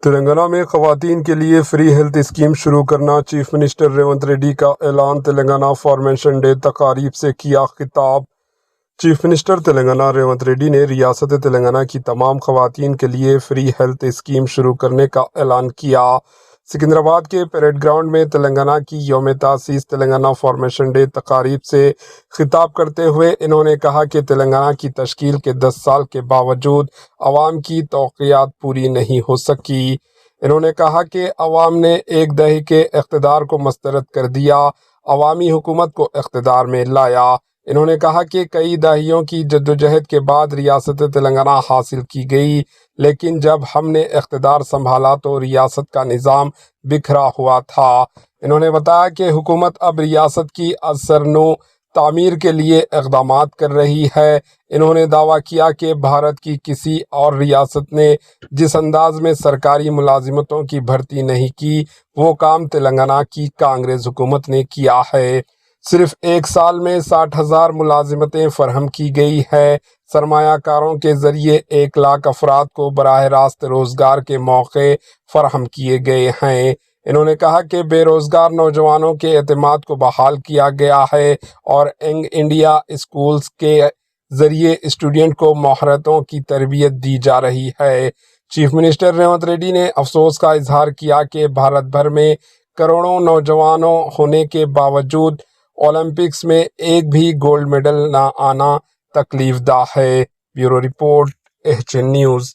تلنگانہ میں خواتین کے لیے فری ہیلتھ اسکیم شروع کرنا، چیف منسٹر ریونت ریڈی کا اعلان۔ تلنگانہ فارمیشن ڈے تقاریب سے کیا خطاب۔ چیف منسٹر تلنگانہ ریونت ریڈی نے ریاست تلنگانہ کی تمام خواتین کے لیے فری ہیلتھ اسکیم شروع کرنے کا اعلان کیا۔ سکندرآباد کے پریڈ گراؤنڈ میں تلنگانہ کی یوم تاسیس تلنگانہ فارمیشن ڈے تقاریب سے خطاب کرتے ہوئے انہوں نے کہا کہ تلنگانہ کی تشکیل کے 10 سال کے باوجود عوام کی توقعات پوری نہیں ہو سکی۔ انہوں نے کہا کہ عوام نے ایک دہائی کے اقتدار کو مسترد کر دیا، عوامی حکومت کو اقتدار میں لایا۔ انہوں نے کہا کہ کئی دہائیوں کی جدوجہد کے بعد ریاست تلنگانہ حاصل کی گئی، لیکن جب ہم نے اقتدار سنبھالا تو ریاست کا نظام بکھرا ہوا تھا۔ انہوں نے بتایا کہ حکومت اب ریاست کی ازسرنو تعمیر کے لیے اقدامات کر رہی ہے۔ انہوں نے دعویٰ کیا کہ بھارت کی کسی اور ریاست نے جس انداز میں سرکاری ملازمتوں کی بھرتی نہیں کی، وہ کام تلنگانہ کی کانگریس حکومت نے کیا ہے۔ صرف ایک سال میں 60,000 ملازمتیں فراہم کی گئی ہے۔ سرمایہ کاروں کے ذریعے 1 لاکھ افراد کو براہ راست روزگار کے موقع فراہم کیے گئے ہیں۔ انہوں نے کہا کہ بے روزگار نوجوانوں کے اعتماد کو بحال کیا گیا ہے اور ینگ انڈیا اسکولز کے ذریعے اسٹوڈنٹ کو مہارتوں کی تربیت دی جا رہی ہے۔ چیف منسٹر ریونت ریڈی نے افسوس کا اظہار کیا کہ بھارت بھر میں کروڑوں نوجوانوں ہونے کے باوجود اولمپکس میں ایک بھی گولڈ میڈل نہ آنا تکلیف دہ ہے۔ Bureau report, H N news.